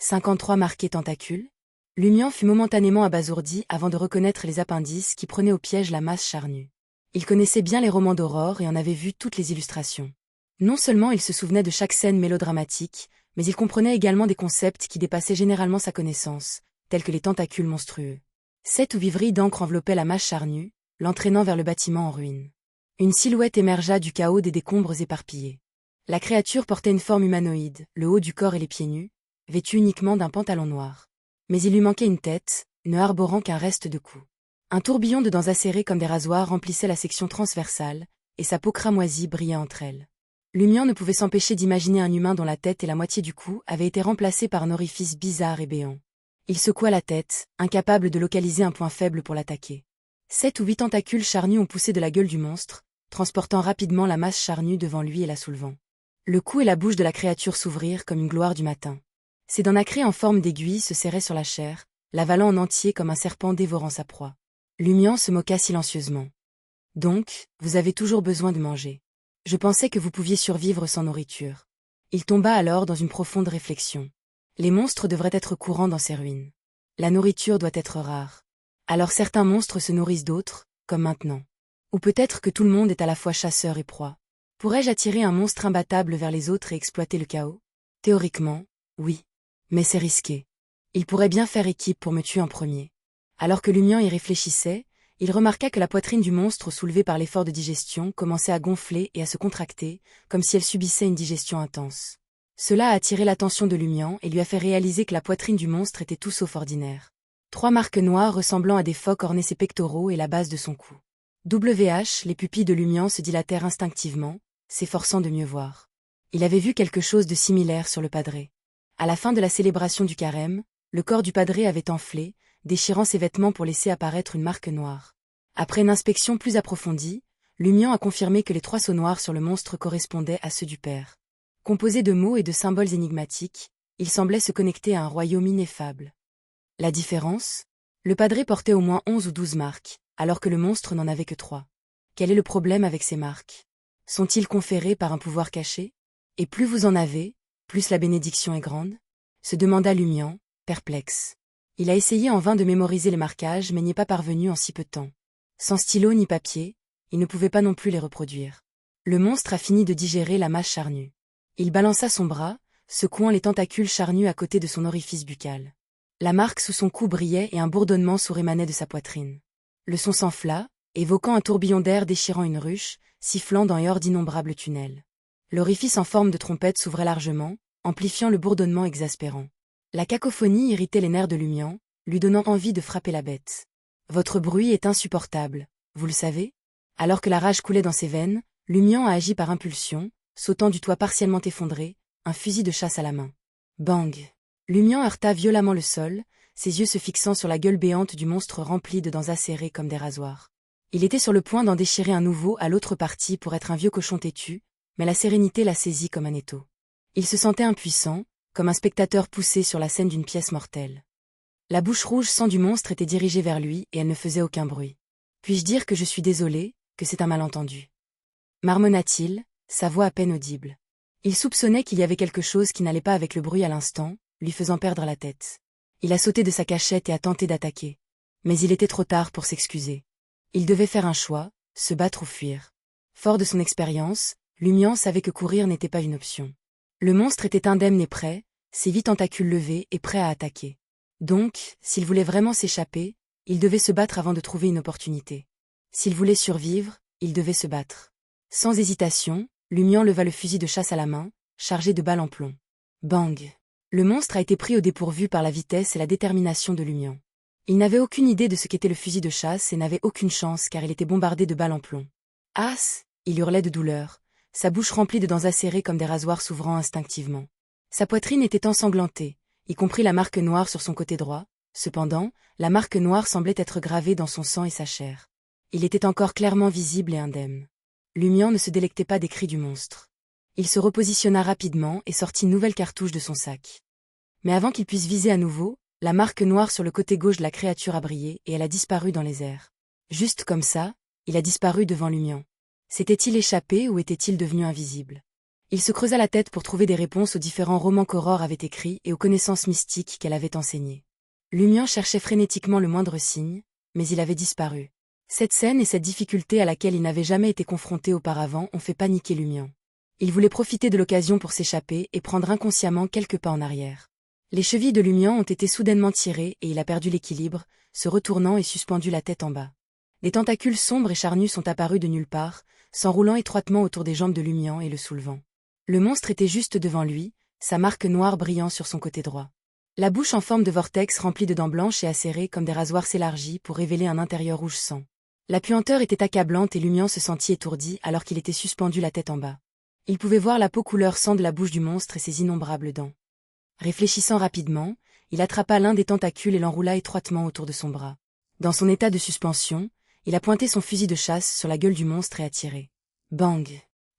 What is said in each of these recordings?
53 marqué tentacule. Lumian fut momentanément abasourdi avant de reconnaître les appendices qui prenaient au piège la masse charnue. Il connaissait bien les romans d'Aurore et en avait vu toutes les illustrations. Non seulement il se souvenait de chaque scène mélodramatique, mais il comprenait également des concepts qui dépassaient généralement sa connaissance, tels que les tentacules monstrueux. 7 ou 8 vrilles d'encre enveloppaient la masse charnue, l'entraînant vers le bâtiment en ruine. Une silhouette émergea du chaos des décombres éparpillés. La créature portait une forme humanoïde, le haut du corps et les pieds nus, vêtue uniquement d'un pantalon noir. Mais il lui manquait une tête, ne arborant qu'un reste de cou. Un tourbillon de dents acérées comme des rasoirs remplissait la section transversale, et sa peau cramoisie brillait entre elles. Lumian ne pouvait s'empêcher d'imaginer un humain dont la tête et la moitié du cou avaient été remplacés par un orifice bizarre et béant. Il secoua la tête, incapable de localiser un point faible pour l'attaquer. 7 ou 8 tentacules charnus ont poussé de la gueule du monstre, transportant rapidement la masse charnue devant lui et la soulevant. Le cou et la bouche de la créature s'ouvrirent comme une gloire du matin. Ses dents nacrées en forme d'aiguille se serraient sur la chair, l'avalant en entier comme un serpent dévorant sa proie. Lumian se moqua silencieusement. « Donc, vous avez toujours besoin de manger. Je pensais que vous pouviez survivre sans nourriture. » Il tomba alors dans une profonde réflexion. Les monstres devraient être courants dans ces ruines. La nourriture doit être rare. Alors certains monstres se nourrissent d'autres, comme maintenant. Ou peut-être que tout le monde est à la fois chasseur et proie. Pourrais-je attirer un monstre imbattable vers les autres et exploiter le chaos? Théoriquement, oui. Mais c'est risqué. Il pourrait bien faire équipe pour me tuer en premier. Alors que Lumian y réfléchissait, il remarqua que la poitrine du monstre soulevée par l'effort de digestion commençait à gonfler et à se contracter, comme si elle subissait une digestion intense. Cela a attiré l'attention de Lumian et lui a fait réaliser que la poitrine du monstre était tout sauf ordinaire. 3 marques noires ressemblant à des phoques ornaient ses pectoraux et la base de son cou. Les pupilles de Lumian se dilatèrent instinctivement, s'efforçant de mieux voir. Il avait vu quelque chose de similaire sur le padré. À la fin de la célébration du carême, le corps du padré avait enflé, déchirant ses vêtements pour laisser apparaître une marque noire. Après une inspection plus approfondie, Lumian a confirmé que les 3 sceaux noirs sur le monstre correspondaient à ceux du père. Composés de mots et de symboles énigmatiques, ils semblaient se connecter à un royaume ineffable. La différence? Le padré portait au moins 11 ou 12 marques, alors que le monstre n'en avait que 3. Quel est le problème avec ces marques? Sont-ils conférés par un pouvoir caché? Et plus vous en avez, plus la bénédiction est grande? Se demanda Lumian, perplexe. Il a essayé en vain de mémoriser les marquages mais n'y est pas parvenu en si peu de temps. Sans stylo ni papier, il ne pouvait pas non plus les reproduire. Le monstre a fini de digérer la masse charnue. Il balança son bras, secouant les tentacules charnus à côté de son orifice buccal. La marque sous son cou brillait et un bourdonnement sourd émanait de sa poitrine. Le son s'enfla, évoquant un tourbillon d'air déchirant une ruche, sifflant dans et hors d'innombrables tunnels. L'orifice en forme de trompette s'ouvrait largement, amplifiant le bourdonnement exaspérant. La cacophonie irritait les nerfs de Lumian, lui donnant envie de frapper la bête. « Votre bruit est insupportable, vous le savez ?» Alors que la rage coulait dans ses veines, Lumian a agi par impulsion, sautant du toit partiellement effondré, un fusil de chasse à la main. Bang! Lumian heurta violemment le sol, ses yeux se fixant sur la gueule béante du monstre rempli de dents acérées comme des rasoirs. Il était sur le point d'en déchirer un nouveau à l'autre partie pour être un vieux cochon têtu, mais la sérénité l'a saisi comme un étau. Il se sentait impuissant, comme un spectateur poussé sur la scène d'une pièce mortelle. La bouche rouge sang du monstre était dirigée vers lui et elle ne faisait aucun bruit. « Puis-je dire que je suis désolé, que c'est un malentendu ?» marmonna-t-il, sa voix à peine audible. Il soupçonnait qu'il y avait quelque chose qui n'allait pas avec le bruit à l'instant, lui faisant perdre la tête. Il a sauté de sa cachette et a tenté d'attaquer. Mais il était trop tard pour s'excuser. Il devait faire un choix, se battre ou fuir. Fort de son expérience, Lumian savait que courir n'était pas une option. Le monstre était indemne et prêt, ses 8 tentacules levés et prêt à attaquer. Donc, s'il voulait vraiment s'échapper, il devait se battre avant de trouver une opportunité. S'il voulait survivre, il devait se battre. Sans hésitation, Lumian leva le fusil de chasse à la main, chargé de balles en plomb. Bang! Le monstre a été pris au dépourvu par la vitesse et la détermination de Lumian. Il n'avait aucune idée de ce qu'était le fusil de chasse et n'avait aucune chance car il était bombardé de balles en plomb. « As !» il hurlait de douleur, sa bouche remplie de dents acérées comme des rasoirs s'ouvrant instinctivement. Sa poitrine était ensanglantée, y compris la marque noire sur son côté droit. Cependant, la marque noire semblait être gravée dans son sang et sa chair. Il était encore clairement visible et indemne. Lumian ne se délectait pas des cris du monstre. Il se repositionna rapidement et sortit une nouvelle cartouche de son sac. Mais avant qu'il puisse viser à nouveau, la marque noire sur le côté gauche de la créature a brillé et elle a disparu dans les airs. Juste comme ça, il a disparu devant Lumian. S'était-il échappé ou était-il devenu invisible? Il se creusa la tête pour trouver des réponses aux différents romans qu'Aurore avait écrits et aux connaissances mystiques qu'elle avait enseignées. Lumian cherchait frénétiquement le moindre signe, mais il avait disparu. Cette scène et cette difficulté à laquelle il n'avait jamais été confronté auparavant ont fait paniquer Lumian. Il voulait profiter de l'occasion pour s'échapper et prendre inconsciemment quelques pas en arrière. Les chevilles de Lumian ont été soudainement tirées et il a perdu l'équilibre, se retournant et suspendu la tête en bas. Des tentacules sombres et charnus sont apparus de nulle part, s'enroulant étroitement autour des jambes de Lumian et le soulevant. Le monstre était juste devant lui, sa marque noire brillant sur son côté droit. La bouche en forme de vortex remplie de dents blanches et acérées comme des rasoirs s'élargit pour révéler un intérieur rouge sang. La puanteur était accablante et Lumian se sentit étourdi alors qu'il était suspendu la tête en bas. Il pouvait voir la peau couleur sang de la bouche du monstre et ses innombrables dents. Réfléchissant rapidement, il attrapa l'un des tentacules et l'enroula étroitement autour de son bras. Dans son état de suspension, il a pointé son fusil de chasse sur la gueule du monstre et a tiré. Bang!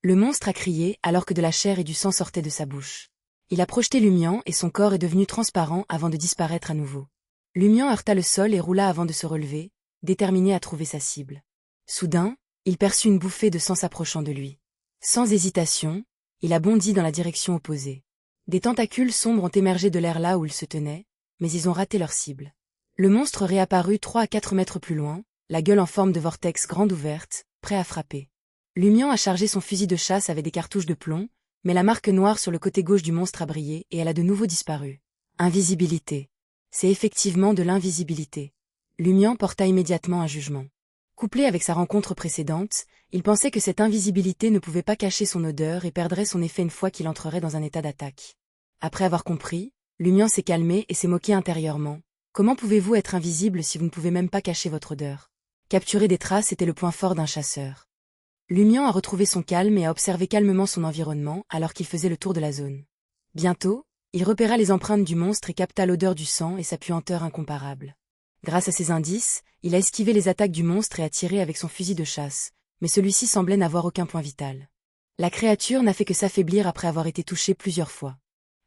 Le monstre a crié alors que de la chair et du sang sortaient de sa bouche. Il a projeté Lumian et son corps est devenu transparent avant de disparaître à nouveau. Lumian heurta le sol et roula avant de se relever, déterminé à trouver sa cible. Soudain, il perçut une bouffée de sang s'approchant de lui. Sans hésitation, il a bondi dans la direction opposée. Des tentacules sombres ont émergé de l'air là où il se tenait, mais ils ont raté leur cible. Le monstre réapparut 3 à 4 mètres plus loin, la gueule en forme de vortex grande ouverte, prêt à frapper. Lumian a chargé son fusil de chasse avec des cartouches de plomb, mais la marque noire sur le côté gauche du monstre a brillé et elle a de nouveau disparu. Invisibilité. C'est effectivement de l'invisibilité. Lumian porta immédiatement un jugement. Couplé avec sa rencontre précédente, il pensait que cette invisibilité ne pouvait pas cacher son odeur et perdrait son effet une fois qu'il entrerait dans un état d'attaque. Après avoir compris, Lumian s'est calmé et s'est moqué intérieurement. Comment pouvez-vous être invisible si vous ne pouvez même pas cacher votre odeur? Capturer des traces était le point fort d'un chasseur. Lumian a retrouvé son calme et a observé calmement son environnement alors qu'il faisait le tour de la zone. Bientôt, il repéra les empreintes du monstre et capta l'odeur du sang et sa puanteur incomparable. Grâce à ces indices, il a esquivé les attaques du monstre et a tiré avec son fusil de chasse, mais celui-ci semblait n'avoir aucun point vital. La créature n'a fait que s'affaiblir après avoir été touchée plusieurs fois.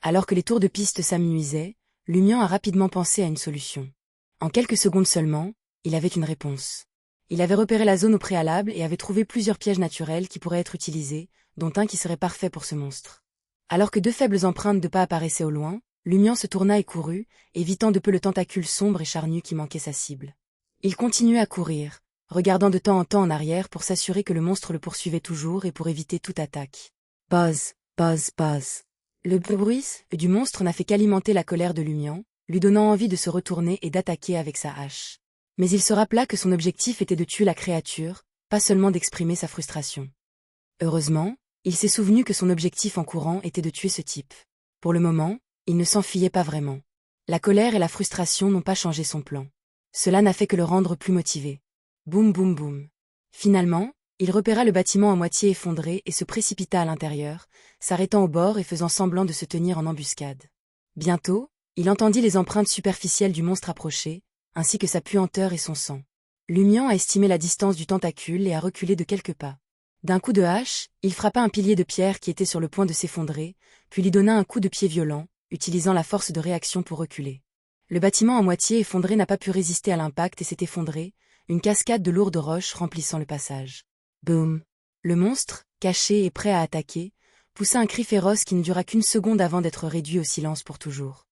Alors que les tours de piste s'amenuisaient, Lumian a rapidement pensé à une solution. En quelques secondes seulement, il avait une réponse. Il avait repéré la zone au préalable et avait trouvé plusieurs pièges naturels qui pourraient être utilisés, dont un qui serait parfait pour ce monstre. Alors que 2 faibles empreintes de pas apparaissaient au loin, Lumian se tourna et courut, évitant de peu le tentacule sombre et charnu qui manquait sa cible. Il continuait à courir, regardant de temps en temps en arrière pour s'assurer que le monstre le poursuivait toujours et pour éviter toute attaque. Buzz, buzz, buzz. Le bruit du monstre n'a fait qu'alimenter la colère de Lumian, lui donnant envie de se retourner et d'attaquer avec sa hache. Mais il se rappela que son objectif était de tuer la créature, pas seulement d'exprimer sa frustration. Heureusement, il s'est souvenu que son objectif en courant était de tuer ce type. Pour le moment, il ne s'enfuyait pas vraiment. La colère et la frustration n'ont pas changé son plan. Cela n'a fait que le rendre plus motivé. Boum boum boum. Finalement, il repéra le bâtiment à moitié effondré et se précipita à l'intérieur, s'arrêtant au bord et faisant semblant de se tenir en embuscade. Bientôt, il entendit les empreintes superficielles du monstre approcher, ainsi que sa puanteur et son sang. Lumian a estimé la distance du tentacule et a reculé de quelques pas. D'un coup de hache, il frappa un pilier de pierre qui était sur le point de s'effondrer, puis lui donna un coup de pied violent, utilisant la force de réaction pour reculer. Le bâtiment à moitié effondré n'a pas pu résister à l'impact et s'est effondré, une cascade de lourdes roches remplissant le passage. Boum! Le monstre, caché et prêt à attaquer, poussa un cri féroce qui ne dura qu'une seconde avant d'être réduit au silence pour toujours.